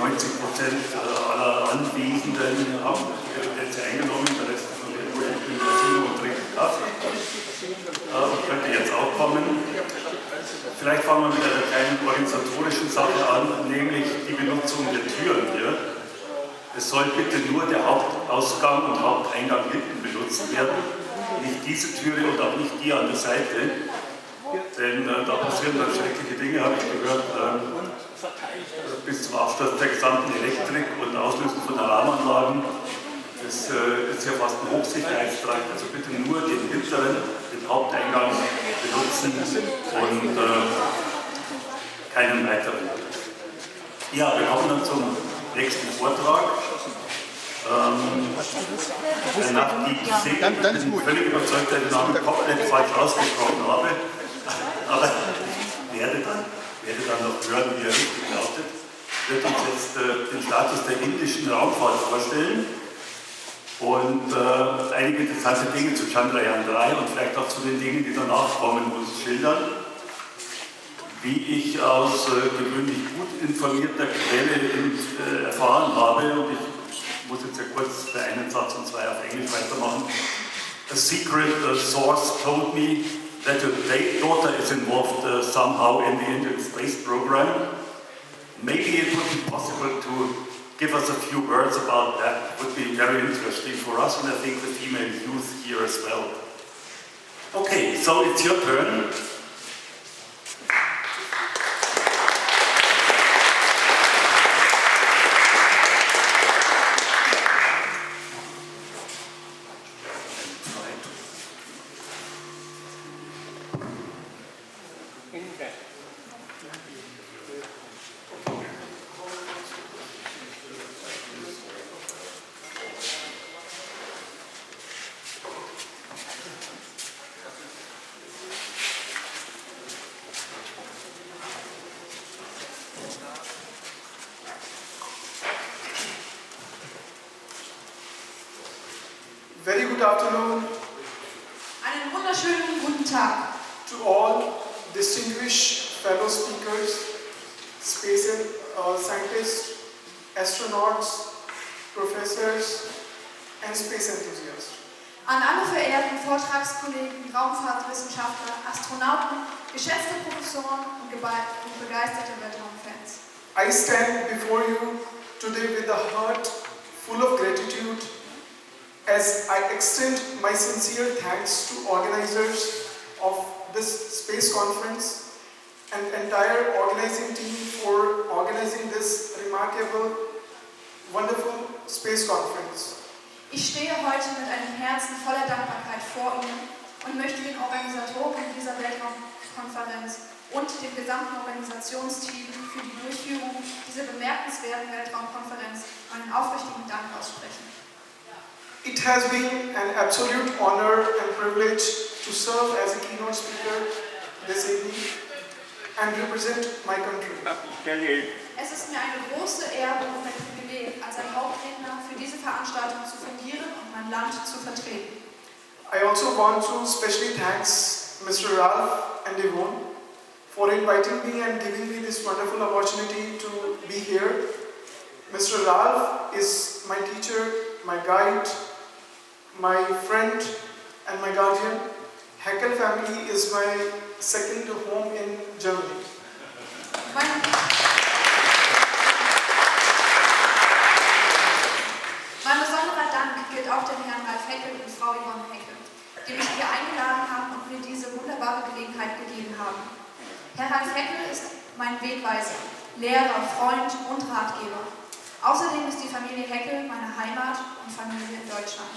aller Anwesenden haben ihre Plätze eingenommen, der Rest von der Casino und trinkt Kaffee. Könnte jetzt auch kommen. Vielleicht fangen wir mit einer kleinen organisatorischen Sache an, nämlich die Benutzung der Türen hier. Es soll bitte nur der Hauptausgang und Haupteingang hinten benutzt werden, nicht diese Türe und auch nicht die an der Seite. Denn da passieren dann schreckliche Dinge, habe ich gehört, bis zum Absturz der gesamten Elektrik und Auslösen von Alarmanlagen. Das ist ja fast ein Hochsicherheitstrakt, also bitte nur den hinteren, den Haupteingang benutzen und keinen weiteren. Ja, wir kommen dann zum nächsten Vortrag. Navdeep Singh, ich bin völlig überzeugt, dass ich den Namen komplett falsch ausgesprochen habe. Aber werde dann noch hören, wie er richtig lautet. Wird uns jetzt den Status der indischen Raumfahrt vorstellen und einige interessante Dinge zu Candrayaan 3 und vielleicht auch zu den Dingen, die danach kommen, uns schildern. Wie ich aus gewöhnlich gut informierter Quelle erfahren habe, und ich muss jetzt ja kurz bei einen Satz und zwei auf Englisch weitermachen. A secret source told me that her daughter is involved somehow in the Indian space program. Maybe it would be possible to give us a few words about that. It would be very interesting for us, and I think the female youth here as well. Okay, so it's your turn. Very good afternoon. Einen wunderschönen guten Tag. To all distinguished fellow speakers, space scientists, astronauts, professors, and space enthusiasts. An alle verehrten Vortragskollegen, Raumfahrtwissenschaftler, Astronauten, geschätzte Professoren und begeisterte Weltraumfans. I stand before you today with a heart full of gratitude as I extend my sincere thanks to organizers of this space conference and entire organizing team for organizing this remarkable, wonderful space conference. Ich stehe heute mit einem Herzen voller Dankbarkeit vor Ihnen und möchte den Organisatoren dieser Weltraumkonferenz und dem gesamten Organisationsteam für die Durchführung dieser bemerkenswerten Weltraumkonferenz einen aufrichtigen Dank aussprechen. It has been an absolute honor and privilege to serve as a keynote speaker this evening and represent my country. Es ist mir eine große Ehre und ein Privileg, als ein Hauptredner für diese Veranstaltung zu fungieren und mein Land zu vertreten. I also want to specially thank Mr. Ralph and Yvonne for inviting me and giving me this wonderful opportunity to be here. Mr. Ralph is my teacher, my guide, my friend and my guardian. Heckel family is my second home in Germany. Mein besonderer Dank gilt auch dem Herrn Ralf Heckel und Frau Yvonne Heckel, die mich hier eingeladen haben und mir diese wunderbare Gelegenheit gegeben haben. Herr Ralf Heckel ist mein Wegweiser, Lehrer, Freund und Ratgeber. Außerdem ist die Familie Heckel meine Heimat und Familie in Deutschland.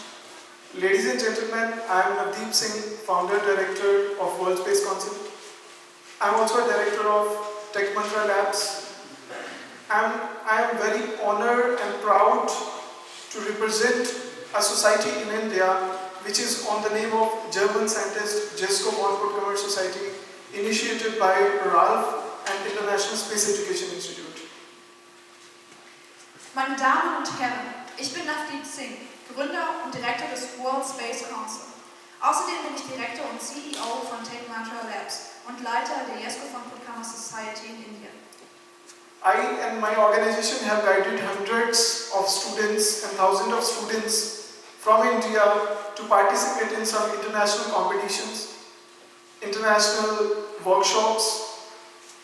Ladies and gentlemen, I am Navdeep Singh, founder director of World Space Council. I am also a director of Tech Mantra Labs. I am very honored and proud to represent a society in India which is on the name of German scientist Jesko Monfort Society, initiated by Ralph and International Space Education Institute. Meine Damen und Herren, ich bin Navdeep Singh, Gründer und Direktor des World Space Council. Außerdem bin ich Direktor und CEO von Tech Mantra Labs und Leiter der JVC Society in Indien. I and my organization have guided hundreds of students and thousands of students from India to participate in some international competitions, international workshops,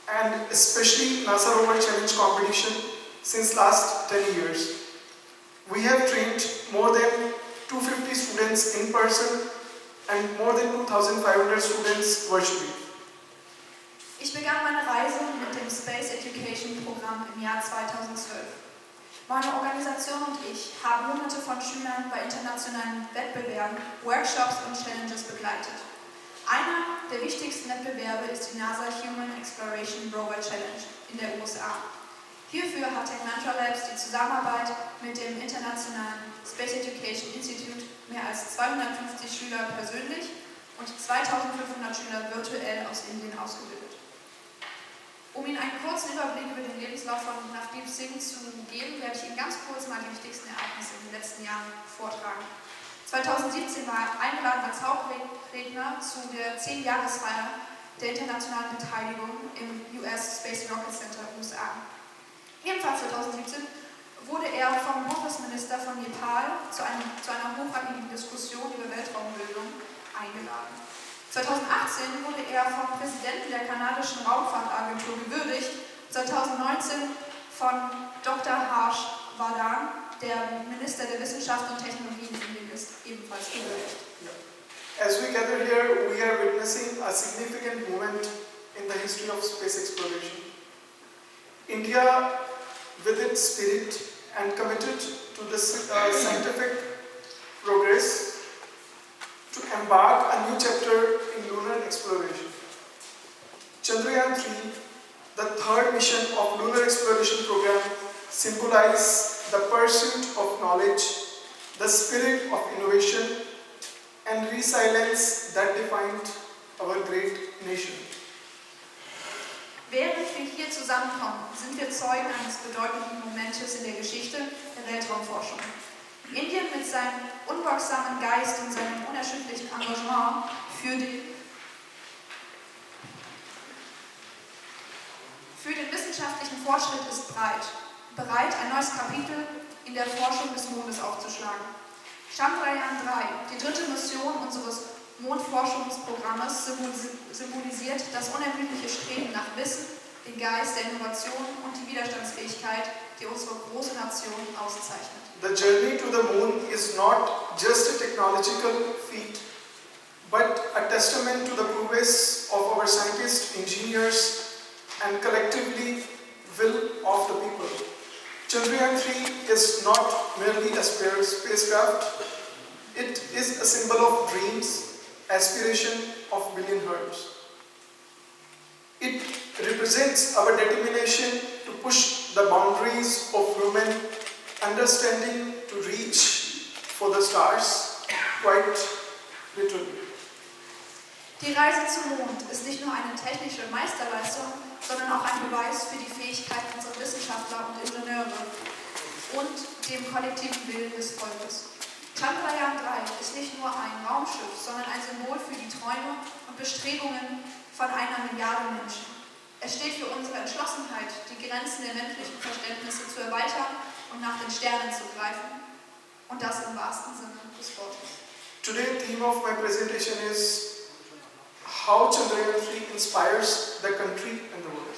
and especially NASA Rover Challenge competition since last 10 years. We have trained more than 250 students in person and more than 2,500 students virtually. Ich begann meine Reise mit dem Space Education Programm im Jahr 2012. Meine Organisation und ich haben Hunderte von Schülern bei internationalen Wettbewerben, Workshops und Challenges begleitet. Einer der wichtigsten Wettbewerbe ist die NASA Human Exploration Rover Challenge in der USA. Hierfür hat Candrayaan die Zusammenarbeit mit dem internationalen Space Education Institute mehr als 250 Schüler persönlich und 2500 Schüler virtuell aus Indien ausgebildet. Um Ihnen einen kurzen Überblick über den Lebenslauf von Navdeep Singh zu geben, werde ich Ihnen ganz kurz mal die wichtigsten Ereignisse in den letzten Jahren vortragen. 2017 war er eingeladen als Hauptredner zu der 10-Jahresfeier der internationalen Beteiligung im US Space Rocket Center USA. Ebenfalls 2017 wurde er vom Bundesminister von Nepal zu einer hochrangigen Diskussion über Weltraumbildung eingeladen. 2018 wurde er vom Präsidenten der kanadischen Raumfahrtagentur gewürdigt, 2019 von Dr. Harsh Vardhan, der Minister der Wissenschaften und Technologie in Indien ist, ebenfalls gewürdigt. As we gather here, we are witnessing a significant moment in the history of space exploration. India, with its spirit and committed to the scientific progress, to embark a new chapter in lunar exploration. Chandrayaan 3, the third mission of lunar exploration program, symbolizes the pursuit of knowledge, the spirit of innovation, and resilience that defined our great nation. Während wir hier zusammenkommen, sind wir Zeugen eines bedeutenden Momentes in der Geschichte der Weltraumforschung. Indien mit seinem unbeugsamen Geist und seinem unerschütterlichen Engagement für den wissenschaftlichen Fortschritt ist bereit, ein neues Kapitel in der Forschung des Mondes aufzuschlagen. Candrayaan 3, die dritte Mission unseres Mondforschungsprogrammes, symbolisiert das unermüdliche Streben nach Wissen, den Geist der Innovation und die Widerstandsfähigkeit, die unsere große Nation auszeichnet. The journey to the moon is not just a technological feat, but a testament to the prowess of our scientists, engineers, and collectively will of the people. Chandrayaan 3 is not merely a spacecraft, it is a symbol of dreams, aspiration of billion hearts. It represents our determination to push the boundaries of human understanding to reach for the stars, quite literally. Die Reise zum Mond ist nicht nur eine technische Meisterleistung, sondern auch ein Beweis für die Fähigkeit unserer Wissenschaftler und Ingenieure und dem kollektiven Willen des Volkes. Candrayaan 3 ist nicht nur ein Raumschiff, sondern ein Symbol für die Träume und Bestrebungen von 1 Milliarde Menschen. Es steht für unsere Entschlossenheit, die Grenzen der menschlichen Verständnisse zu erweitern und nach den Sternen zu greifen. Und das im wahrsten Sinne des Wortes. Today's theme of my presentation is how Chandrayaan 3 inspires the country and the world.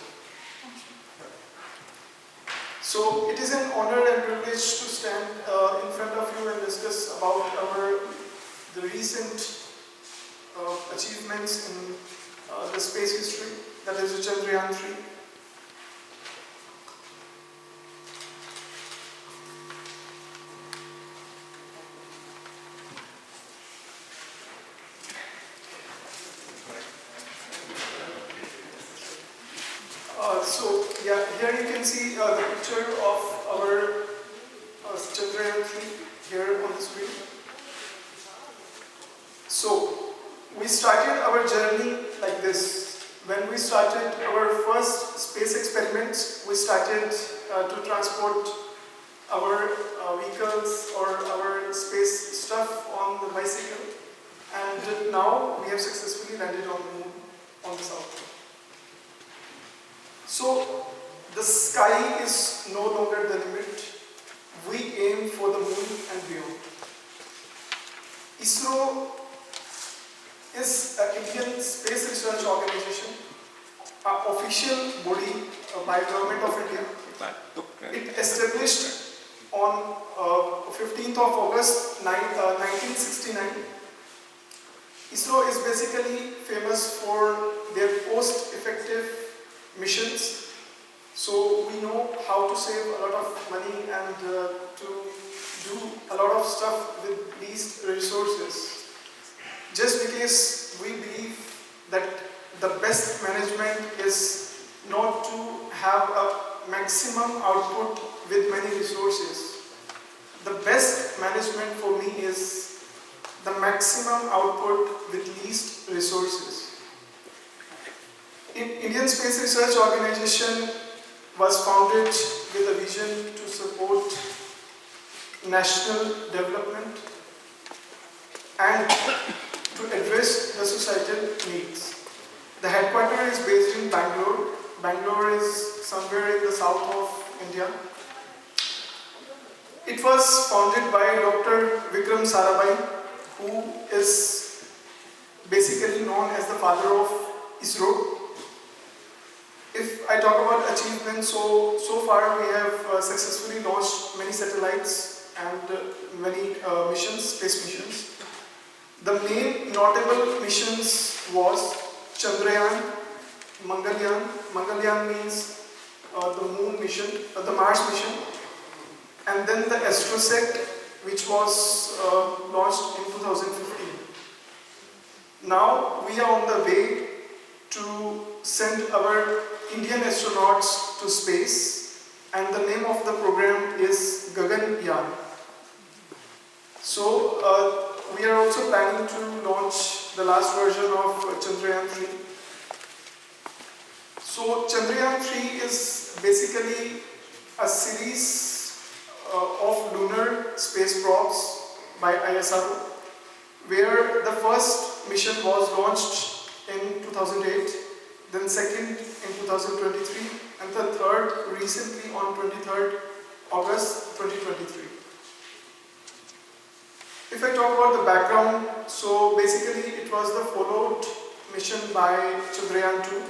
So it is an honor and privilege to stand in front of you and discuss about the recent achievements in the space history, that is the Chandrayaan 3. Here you can see the picture of our Chandrayaan 3 here on the screen. So we started our journey like this. When we started our first space experiments, we started to transport our vehicles or our space stuff on the bicycle, and now we have successfully landed on the moon on the South Pole. So The sky is no longer the limit. We aim for the moon and beyond. ISRO is an Indian space research organization, an official body by Government of India. It established on 15th of August 1969. ISRO is basically famous for their cost-effective missions. So we know how to save a lot of money and to do a lot of stuff with least resources. Just because we believe that the best management is not to have a maximum output with many resources. The best management for me is the maximum output with least resources. Indian Space Research Organization was founded with a vision to support national development and to address the societal needs. The headquarters is based in Bangalore. Bangalore is somewhere in the south of India. It was founded by Dr. Vikram Sarabhai, who is basically known as the father of ISRO. If I talk about achievements, so far we have successfully launched many satellites and many space missions. The main notable missions was Chandrayaan, Mangalyaan. Mangalyaan means the moon mission, the Mars mission, and then the Astrosat, which was launched in 2015. Now we are on the way to send our Indian astronauts to space, and the name of the program is Candrayaan. So we are also planning to launch the last version of Chandrayaan 3. So Chandrayaan 3 is basically a series of lunar space probes by ISRO, where the first mission was launched in 2008, then second in 2023, and the third recently on 23rd August 2023. If I talk about the background, so basically it was the followed mission by Chandrayaan 2.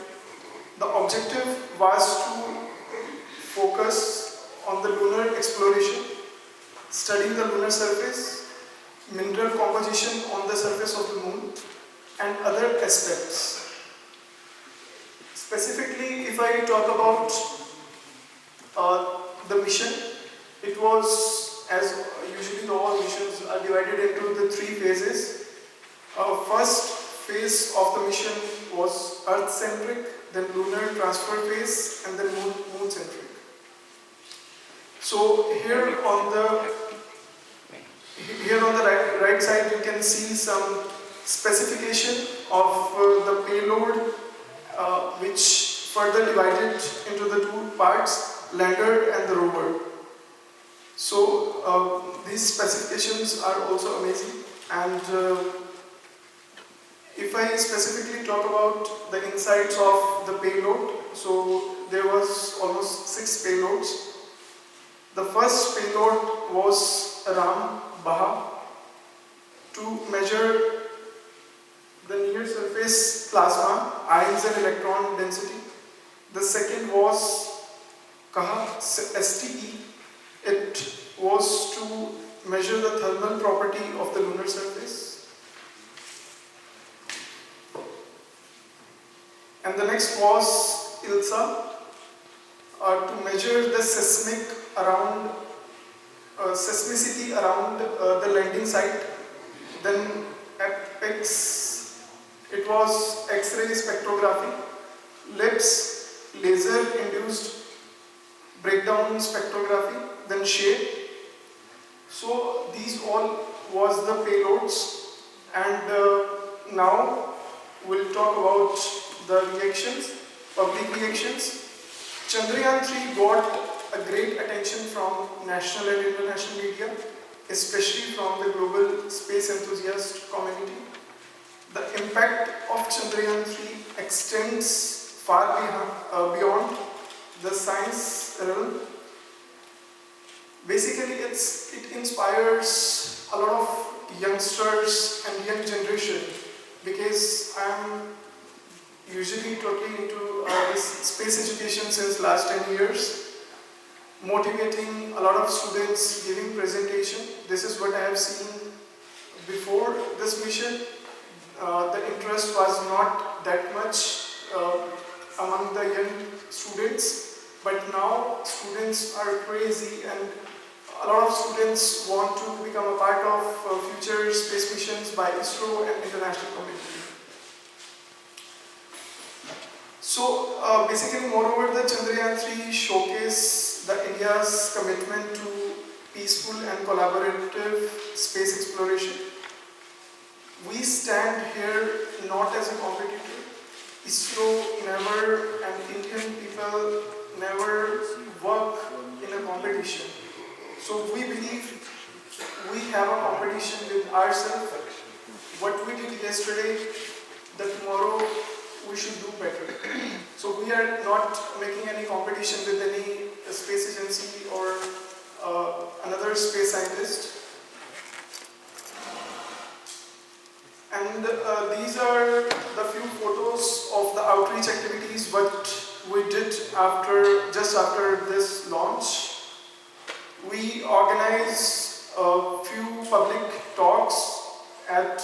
The objective was to focus on the lunar exploration, studying the lunar surface, mineral composition on the surface of the moon, and other aspects. Specifically, if I talk about the mission, it was, as usually all missions are divided into the three phases. First phase of the mission was Earth-centric, then lunar transfer phase, and then moon-centric. So here on the right side, you can see some specification of the payload, which further divided into the two parts, lander and the rover. So these specifications are also amazing, and if I specifically talk about the insights of the payload, so there was almost 6 payloads. The first payload was Ram Baha to measure the near surface plasma, ions and electron density. The second was Kaha STE. It was to measure the thermal property of the lunar surface. And the next was ILSA, to measure the seismicity around the landing site. Then APEX, it was X-ray spectrography. LIPS, laser-induced breakdown spectrography. Then shape. So these all was the payloads, and now we'll talk about the reactions, public reactions. Chandrayaan 3 got a great attention from national and international media, especially from the global space enthusiast community. The impact of Chandrayaan 3 extends far beyond the science realm. Basically, it inspires a lot of youngsters and young generation, because I'm usually totally into this space education since last 10 years, motivating a lot of students, giving presentation. This is what I have seen before this mission. The interest was not that much among the young students, but now students are crazy, and a lot of students want to become a part of future space missions by ISRO and international community. So basically, moreover, the Chandrayaan 3 showcase the India's commitment to peaceful and collaborative space exploration. We stand here not as a competitor. ISRO never, and Indian people never work in a competition. So we believe we have a competition with ourselves. What we did yesterday, that tomorrow we should do better. So we are not making any competition with any space agency or another space scientist. And these are the few photos of the outreach activities what we did just after this launch. We organized a few public talks at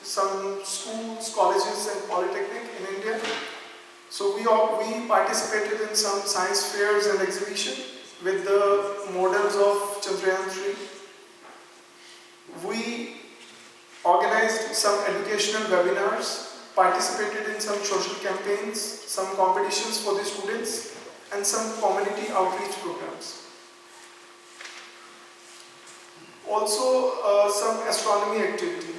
some schools, colleges and polytechnic in India. So we participated in some science fairs and exhibition with the models of Chandrayaan 3. We organized some educational webinars, participated in some social campaigns, some competitions for the students, and some community outreach programs. Also some astronomy activity.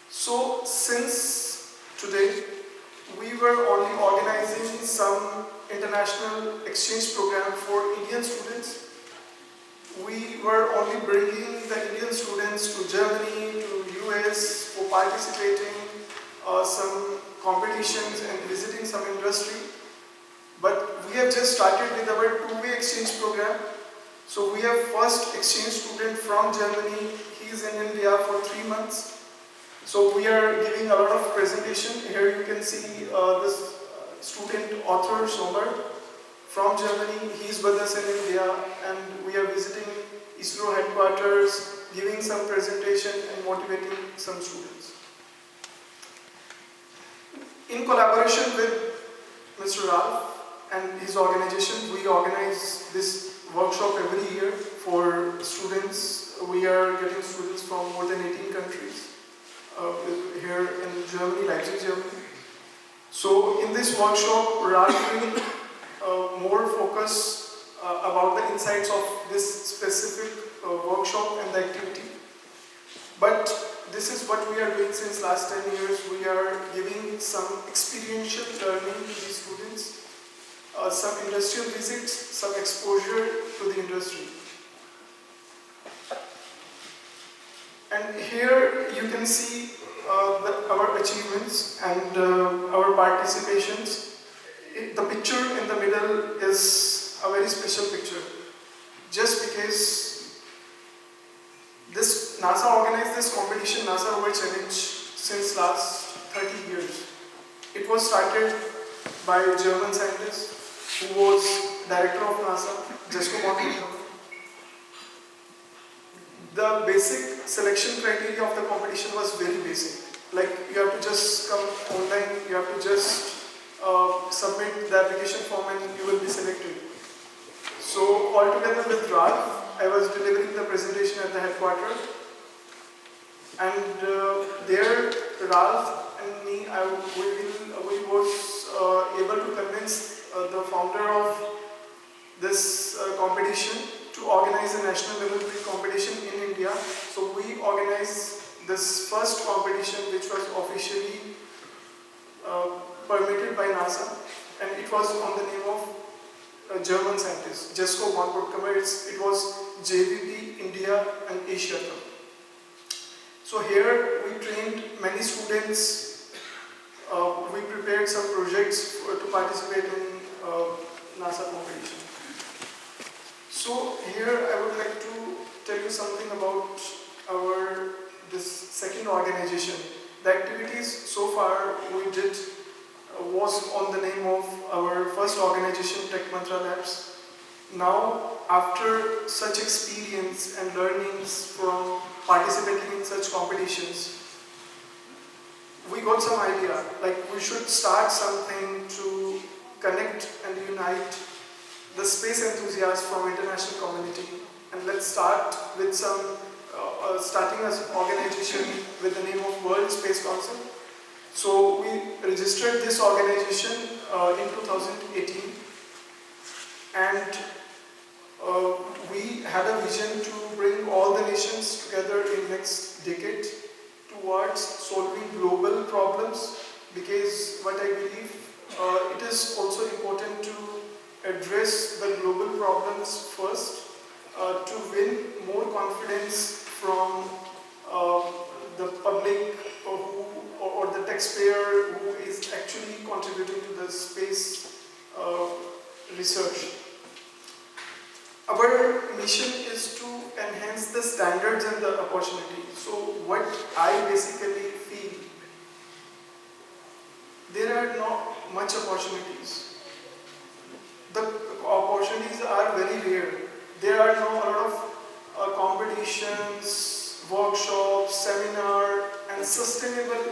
So since today, we were only organizing some international exchange program for Indian students. We were only bringing the Indian students to Germany, to US for participating some competitions and visiting some industry. But we have just started with our two-way exchange program. So we have first exchange student from Germany. He is in India for 3 months. So we are giving a lot of presentation. Here you can see this student author Sommer from Germany. He is with us in India, and we are visiting ISRO headquarters, giving some presentation and motivating some students. In collaboration with Mr. Ralph and his organization, we organize this workshop every year for students. We are getting students from more than 18 countries here in Germany, Leipzig, Germany. So in this workshop, Ralph will more focus about the insights of this specific workshop and the activity. But this is what we are doing since last 10 years. We are giving some experiential learning to the students, some industrial visits, some exposure to the industry. And here you can see our achievements and our participations. The picture in the middle is a very special picture, just because NASA organized this competition, NASA World Challenge, since last 30 years. It was started by a German scientist who was director of NASA, Jasko. The basic selection criteria of the competition was very basic. Like, you have to just come online, you have to just submit the application form and you will be selected. So altogether with Ralph, I was delivering the presentation at the headquarters, and there Ralph and me, we was able to convince the founder of this competition to organize a national level competition in India. So we organized this first competition, which was officially permitted by NASA, and it was on the name of a German scientist, Jasko. It was JVP, India and Asia. So here we trained many students. We prepared some projects to participate in NASA competition. So here I would like to tell you something about this second organization. The activities so far we did was on the name of our first organization, Tech Mantra Labs. Now, after such experience and learnings from participating in such competitions, we got some idea, like we should start something to connect and unite the space enthusiasts from international community. And let's start with starting as an organization with the name of World Space Council. So we registered this organization in 2018, and we had a vision to bring all the nations together in next decade towards solving global problems, because what I believe it is also important to address the global problems first to win more confidence from the public or the taxpayer who is actually contributing to the space research. Our mission is to enhance the standards and the opportunity. So what I basically feel, there are not much opportunities. The opportunities are very rare. There are no a lot of competitions, workshops, seminar, and sustainable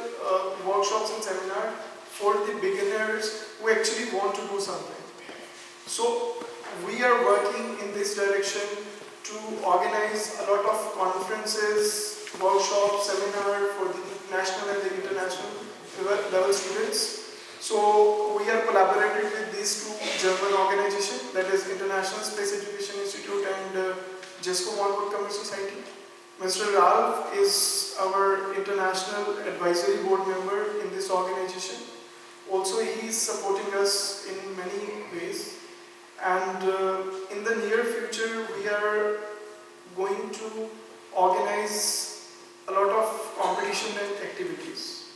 workshops and seminar for the beginners who actually want to do something. So we are working in this direction to organize a lot of conferences, workshops, seminar for the national and the international level students. So we are collaborated with these two German organizations, that is International Space Education Institute and JESCO Bonn Commerce Society. Mr. Ralph is our international advisory board member in this organization. Also, he is supporting us in many ways. And in the near future, we are going to organize a lot of competition and activities.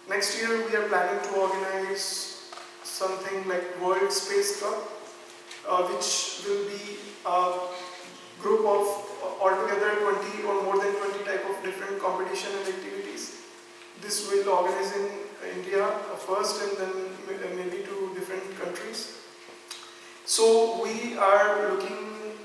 Next year, we are planning to organize something like World Space Cup, which will be a group of altogether 20 or more than 20 type of different competition and activities. This will organize in India first, and then maybe to different countries. So we are looking,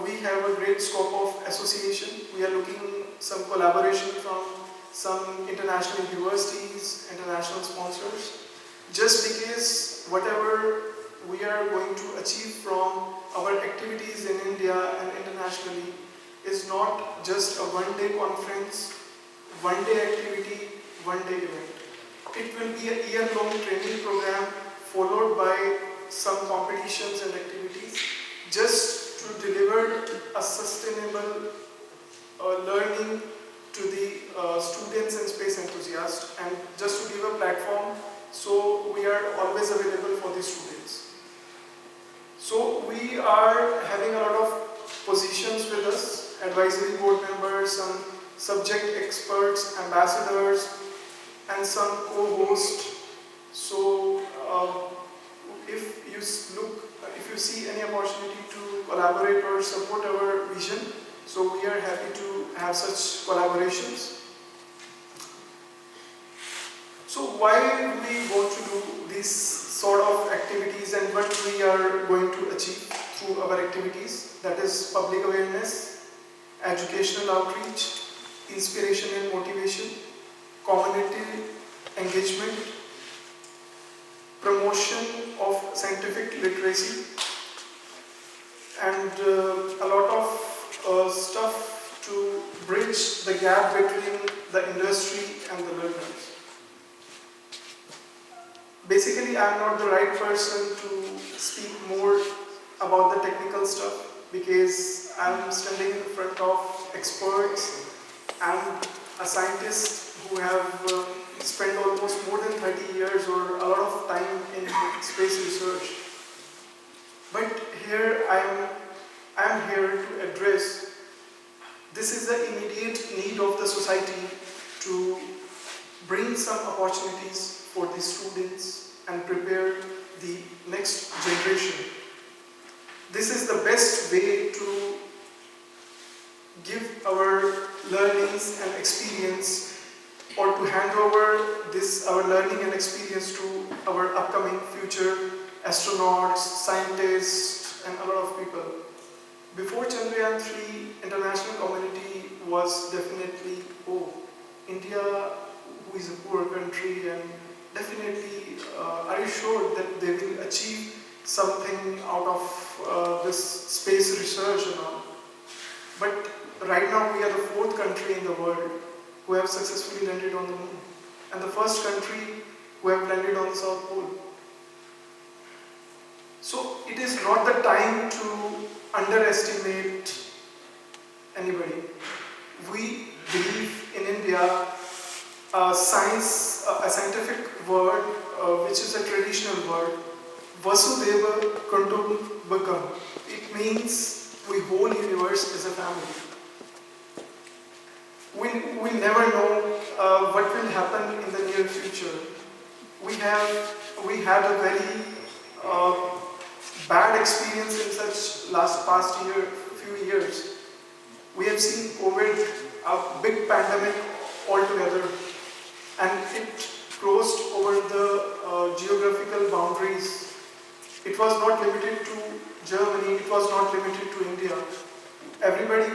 we have a great scope of association. We are looking some collaboration from some international universities, international sponsors, just because whatever we are going to achieve from our activities in India and internationally is not just a one-day conference, one-day activity, one-day event. It will be a year-long training program followed by some competitions and activities just to deliver a sustainable learning to the students and space enthusiasts, and just to give a platform so we are always available for the students. So we are having a lot of positions with us, advisory board members, some subject experts, ambassadors, and some co-hosts. So if you see any opportunity to collaborate or support our vision, so we are happy to have such collaborations. So why we want to do these sort of activities and what we are going to achieve through our activities, that is public awareness, educational outreach, inspiration and motivation, community engagement, promotion of scientific literacy, and a lot of stuff to bridge the gap between the industry and the learners. Basically, I am not the right person to speak more about the technical stuff because I am standing in front of experts. I am a scientist who have spent almost more than 30 years or a lot of time in space research. But here I am here to address, this is the immediate need of the society to bring some opportunities for the students and prepare the next generation this is the best way to give our learnings and experience, or to hand over this our learning and experience to our upcoming future astronauts, scientists, and a lot of people. Before Chandrayaan 3, international community was definitely, oh, India, who is a poor country, and definitely, are you sure that they will achieve something out of this space research and all? But right now we are the 4th country in the world who have successfully landed on the moon, and the 1st country who have landed on the South Pole. So it is not the time to underestimate anybody. We believe in India a scientific word, which is a traditional word, Vasudeva Kutumbakam. It means the whole universe is a family. We never know what will happen in the near future. We had a very bad experience in such few years. We have seen COVID, a big pandemic altogether, and it crossed over the geographical boundaries. It was not limited to Germany, it was not limited to India. Everybody,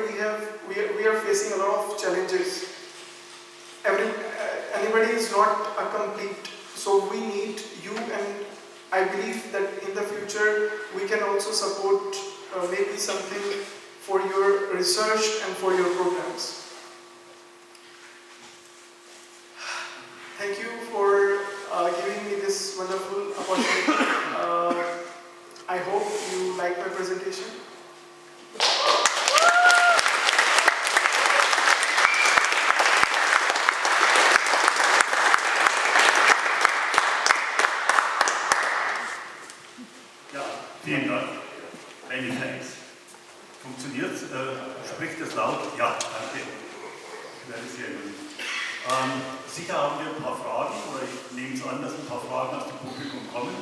we are facing a lot of challenges. Anybody is not a complete, so we need you, and I believe that in the future we can also support maybe something for your research and for your programs. Thank you for giving me this wonderful opportunity. I hope you like my presentation. Vielen Dank. Many thanks. Funktioniert? Spricht es laut? Ja, danke. Sehr gut. Sicher haben wir ein paar Fragen, oder ich nehme es an, dass ein paar Fragen aus dem Publikum kommen.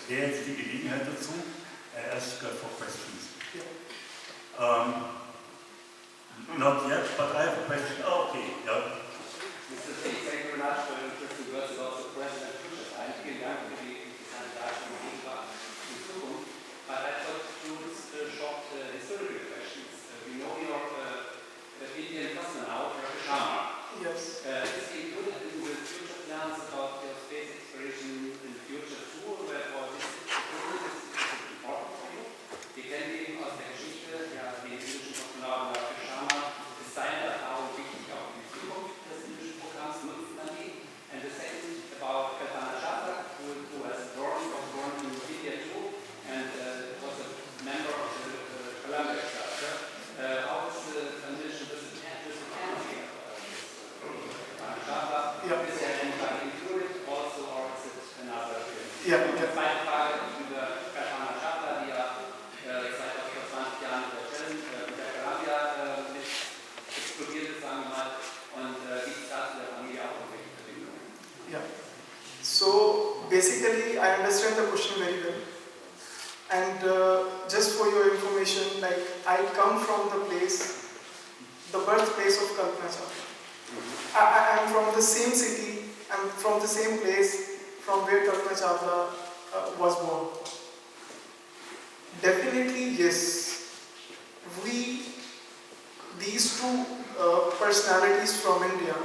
Wäre jetzt die Gelegenheit dazu. Ask for questions. Not yet, but I have a question. Oh, okay. Yeah. Mr. Singh, thank you very much for your interesting words about the present and future time. Vielen Dank für die interessante Darstellung der Gegenwart und Zukunft. But I'd like to short historical questions. We know your Indian cosmonaut, Dr. Sharma. Yes. Is he included in the future plans about your space exploration in the future too, or this is important for you? Wir kennen eben aus der Geschichte, ja, den indischen Kosmonauten Dr. Sharma, ist seine Erfahrung wichtig auch für die Zukunft des indischen Programms, nutzen dann die. And the second about Kalpana Chawla, who was born in India too, and was a member of the Columbia Structure. How is the transition with the family? Is there anybody included also, or is it another? Zweite Frage über Kalpana Chawla, die ja seit vor 20 Jahren mit der Columbia mit explodiert ist, sagen wir mal, und wie ist das mit der Familie auch entwickelt? Yeah. So basically, I understand the question very well. And just for your information, like I come from the place, the birthplace of Kalpana Chawla. I am from the same city, I'm from the same place from where Kalpana Chawla was born. Definitely, yes. These two personalities from India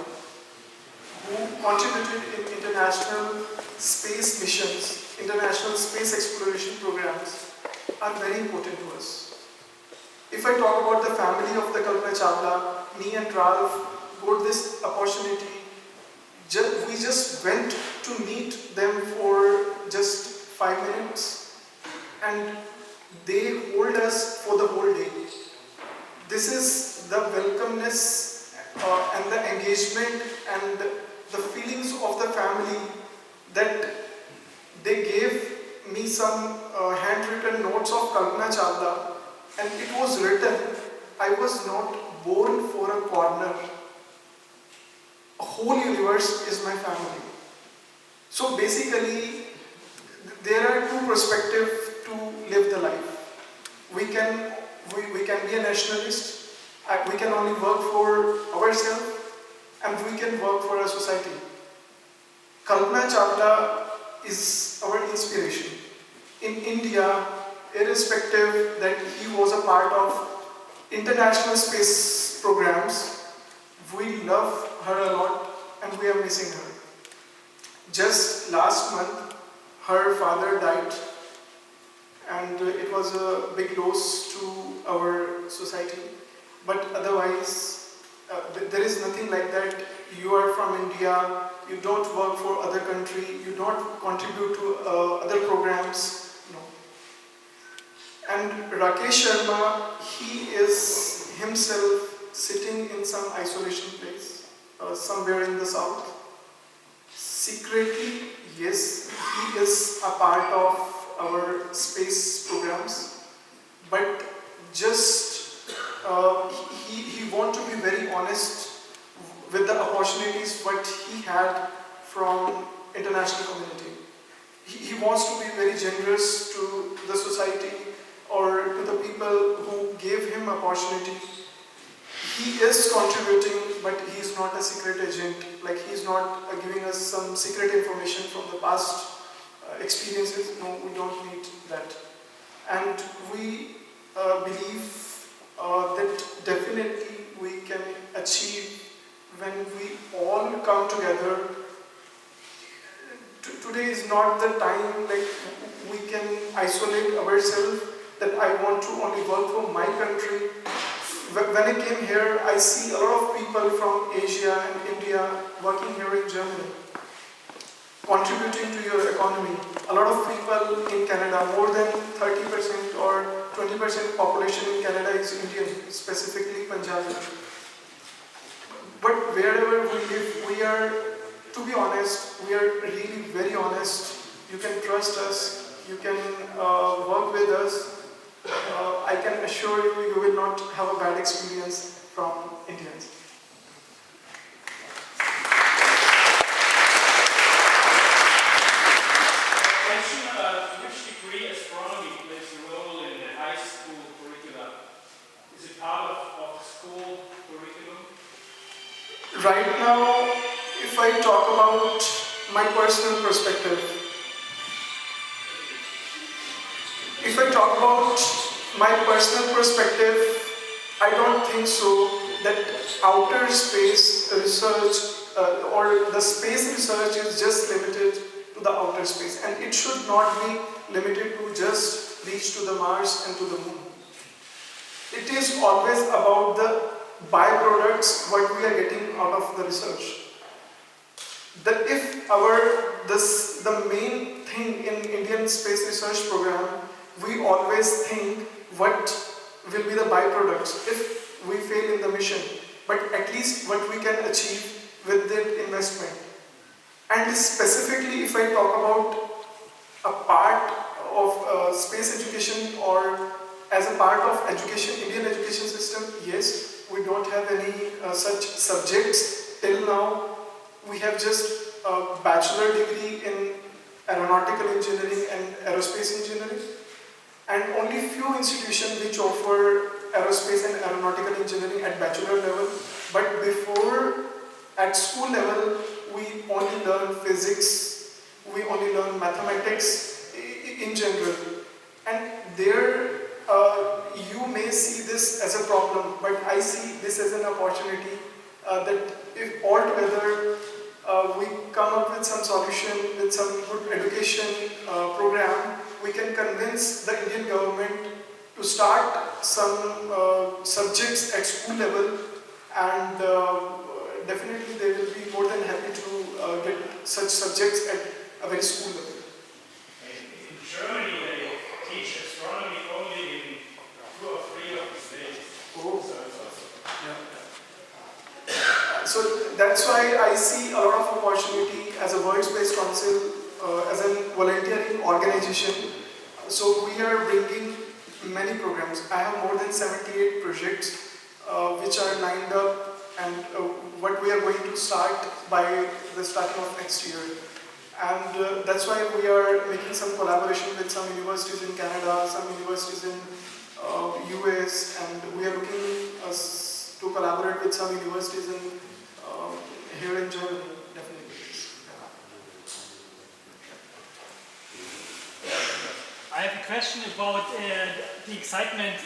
who contributed in international space missions, international space exploration programs, are very important to us. If I talk about the family of the Kalpana Chawla, me and Ralph got this opportunity. We just went to meet them for just 5 minutes, and they hold us for the whole day. This is the welcomeness and the engagement and the feelings of the family, that they gave me some handwritten notes of Kalpana Chawla, and it was written, I was not born for a corner. A whole universe is my family. So basically, there are two perspectives to live the life. we can be a nationalist, we can only work for ourselves, and we can work for our society. Kalpana Chawla is our inspiration. In India, irrespective that he was a part of international space programs, we love her a lot and we are missing her. Just last month, her father died, and it was a big loss to our society. But otherwise, there is nothing like that. You are from India, you don't work for other country, you don't contribute to other programs. No. And Rakesh Sharma, he is himself sitting in some isolation place, somewhere in the south. Secretly, yes, he is a part of our space programs, but just he wants to be very honest with the opportunities what he had from international community. He wants to be very generous to the society or to the people who gave him opportunity. He is contributing, but he is not a secret agent. Like, he is not giving us some secret information from the past experiences. No, we don't need that. And we believe that definitely we can achieve when we all come together. Today is not the time like we can isolate ourselves that I want to only work for my country. When I came here, I see a lot of people from Asia and India working here in Germany, contributing to your economy. A lot of people in Canada, more than 30% or 20% population in Canada is Indian, specifically Punjabi. But wherever we live, we are, to be honest, we are really very honest. You can trust us, you can work with us. I can assure you, you will not have a bad experience from Indians. Which degree astronomy plays a role in the high school curriculum? Is it part of the school curriculum? Right now, if I talk about my personal perspective, I don't think so that outer space research or the space research is just limited to the outer space, and it should not be limited to just reach to the Mars and to the moon. It is always about the byproducts what we are getting out of the research. That if the main thing in Indian space research program, we always think what will be the byproducts if we fail in the mission, but at least what we can achieve with the investment. And specifically, if I talk about a part of space education or as a part of education, Indian education system, yes, we don't have any such subjects till now. We have just a bachelor degree in aeronautical engineering and aerospace engineering, and only few institutions which offer aerospace and aeronautical engineering at bachelor level. But before, at school level, we only learn physics, we only learn mathematics in general. And there, you may see this as a problem, but I see this as an opportunity that if altogether we come up with some solution, with some good education program, we can convince the Indian government to start some subjects at school level, and definitely they will be more than happy to get such subjects at a very school level. In Germany, they teach astronomy only in 2 or 3 of the states. Oh. So it's also, yeah. So that's why I see a lot of opportunity as a World Space Council, as a volunteering organization. So we are bringing many programs. I have more than 78 projects which are lined up, and what we are going to start by the starting of next year. And that's why we are making some collaboration with some universities in Canada, some universities in US, and we are looking to collaborate with some universities here in Germany, definitely. I have a question about the excitement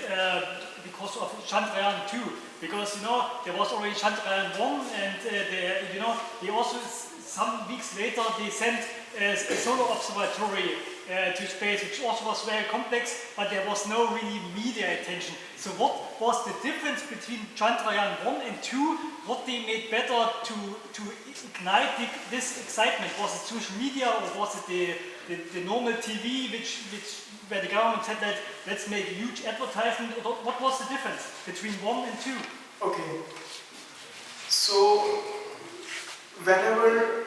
because of Chandrayaan 2. Because, you know, there was already Chandrayaan 1 and, they also, some weeks later, they sent a solar observatory to space, which also was very complex, but there was no really media attention. So what was the difference between Chandrayaan 1 and 2? What they made better to ignite this excitement? Was it social media, or was it the normal TV, where the government said that let's make a huge advertisement? Or what was the difference between 1 and 2? Okay. So whenever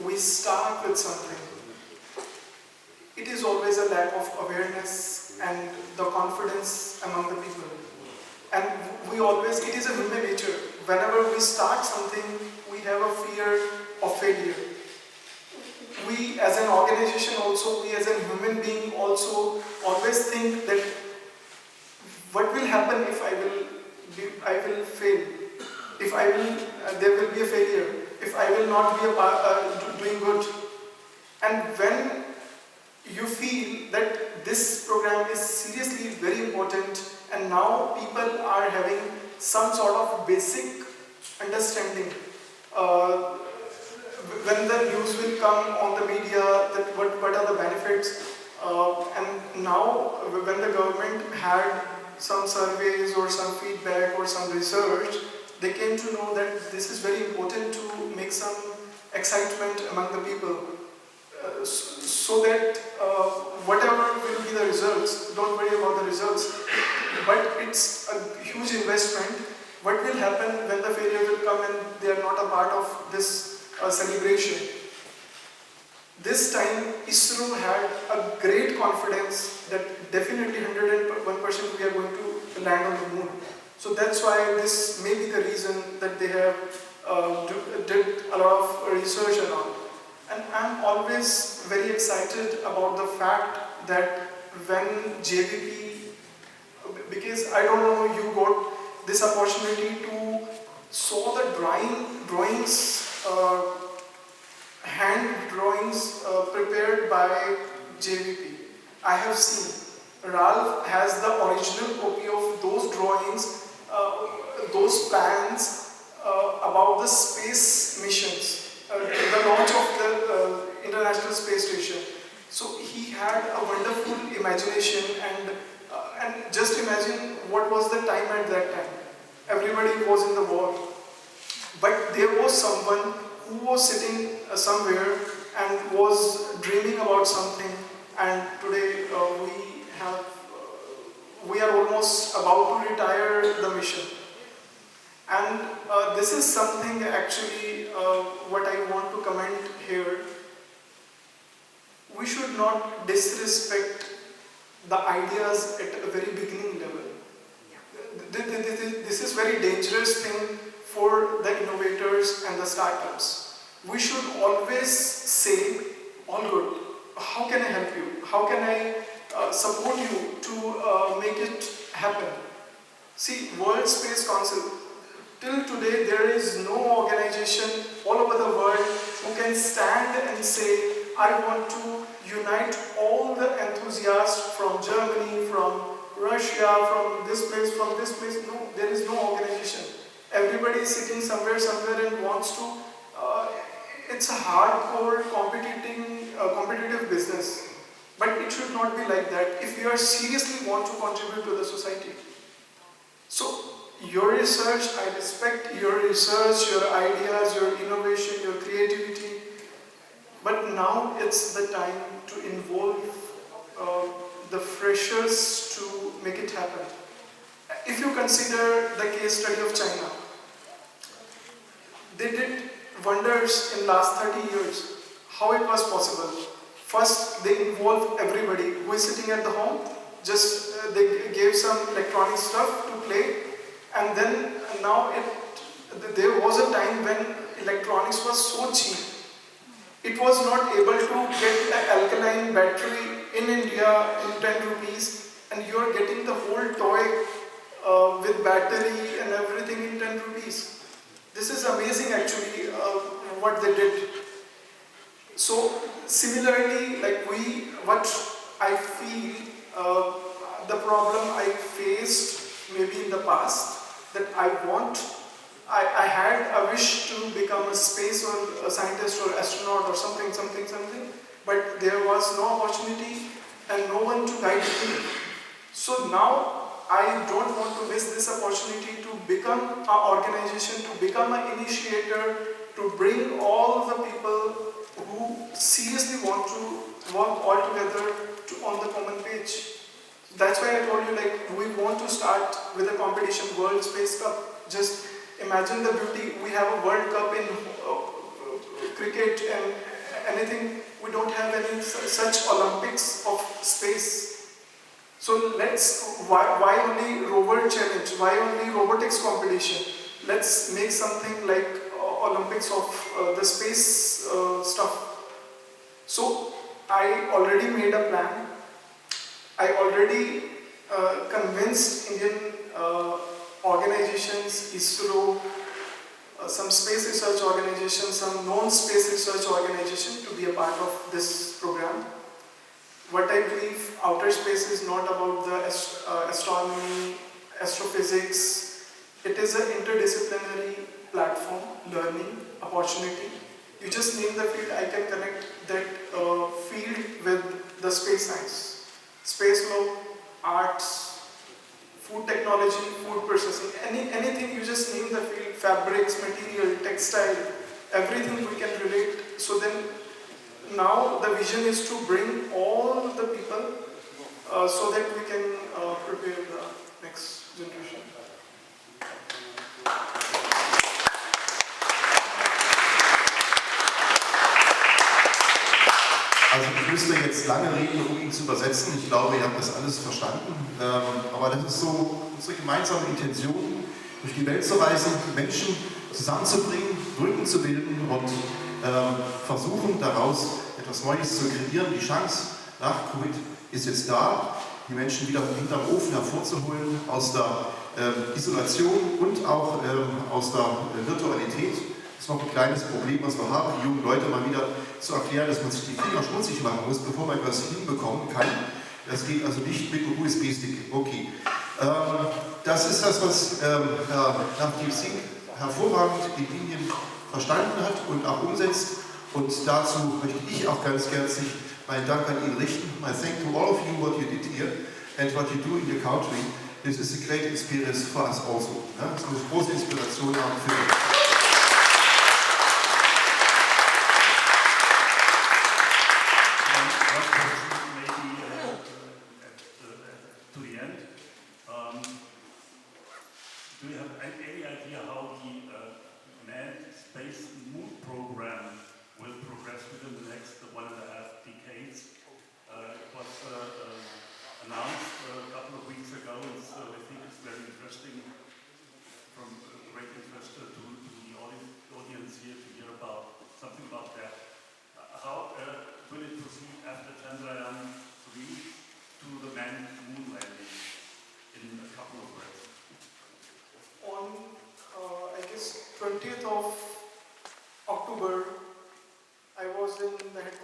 we start with something, it is always a lack of awareness and the confidence among the people. And it is a human nature. Whenever we start something, we have a fear of failure. We as an organization also, we as a human being also always think that what will happen if I will fail, if there will be a failure, if I will not be doing good. And when you feel that this program is seriously very important, and now people are having some sort of basic understanding, when the news will come on the media, that what are the benefits, and now when the government had some surveys or some feedback or some research, they came to know that this is very important to make some excitement among the people, so that whatever will be the results, don't worry about the results, but it's a huge investment. What will happen when the failure will come and they are not a part of this celebration? This time ISRO had a great confidence that definitely 101% we are going to land on the moon. So that's why this may be the reason that they have did a lot of research around. And I'm always very excited about the fact that when JVP, because I don't know, you got this opportunity to saw the drawings, hand drawings prepared by JVP. I have seen. Ralph has the original copy of those drawings, those plans about the space missions. The launch of the International Space Station. So he had a wonderful imagination, and just imagine what was the time at that time. Everybody was in the war, but there was someone who was sitting somewhere and was dreaming about something. And today we are almost about to retire the mission. And this is something actually what I want to comment here. We should not disrespect the ideas at a very beginning level. This is very dangerous thing for the innovators and the startups. We should always say, all good, how can I help you? How can I support you to make it happen? See, World Space Council, till today, there is no organization all over the world who can stand and say, I want to unite all the enthusiasts from Germany, from Russia, from this place. No, there is no organization. Everybody is sitting somewhere and wants to. It's a hardcore competitive business. But it should not be like that if you are seriously want to contribute to the society. So, your research, I respect your research, your ideas, your innovation, your creativity, but now it's the time to involve the freshers to make it happen. If you consider the case study of China, they did wonders in last 30 years. How it was possible? First, they involved everybody who is sitting at the home, just they gave some electronic stuff to play. And then now there was a time when electronics was so cheap. It was not able to get an alkaline battery in India in 10 rupees. and you are getting the whole toy with battery and everything in 10 rupees. This is amazing actually what they did. So similarly, like what I feel, the problem I faced maybe in the past, that I had a wish to become a space or a scientist or astronaut or something, but there was no opportunity and no one to guide me. So now I don't want to miss this opportunity to become an organization, to become an initiator, to bring all the people who seriously want to work all together on the common page. That's why I told you, like, we want to start with a competition, World Space Cup. Just imagine the beauty. We have a World Cup in cricket and anything. We don't have any such Olympics of space. So why only rover challenge? Why only robotics competition? Let's make something like Olympics of the space stuff. So I already made a plan. I already convinced Indian organizations, ISRO, some space research organizations, some non-space research organizations to be a part of this program. What I believe, outer space is not about the astronomy, astrophysics. It is an interdisciplinary platform, learning, opportunity. You just name the field, I can connect that field with the space science. Space law, arts, food technology, food processing, anything you just name the field, fabrics, material, textile, everything we can relate. So then now the vision is to bring all the people so that we can prepare the next generation. Also ich müsste jetzt lange reden, um ihn zu übersetzen. Ich glaube, ihr habt das alles verstanden. Aber das ist so unsere gemeinsame Intention, durch die Welt zu reisen, Menschen zusammenzubringen, Brücken zu bilden und versuchen, daraus etwas Neues zu kreieren. Die Chance nach Covid ist jetzt da, die Menschen wieder hinterm Ofen hervorzuholen, aus der Isolation und auch aus der Virtualität. Das ist noch ein kleines Problem, was wir haben, die jungen Leute mal wieder zu erklären, dass man sich die Finger schmutzig machen muss, bevor man etwas hinbekommen kann. Das geht also nicht mit einem USB-Stick. Okay. Das ist das, was Navdeep Singh hervorragend in Indien verstanden hat und auch umsetzt. Und dazu möchte ich auch ganz herzlich meinen Dank an ihn richten. My thank to all of you what you did here and what you do in your country. This is a great experience for us also. Das ist eine große Inspiration auch für uns. Do you have any idea how the manned space moon program will progress within the next 1.5 decades? It was announced a couple of weeks ago, and so I think it's very interesting, from great interest to the audience here to hear about something about that. How will it proceed after Candrayaan 3 to the manned moon landing, in a couple of words? On, I guess, 20th of October, I was in the headquarters.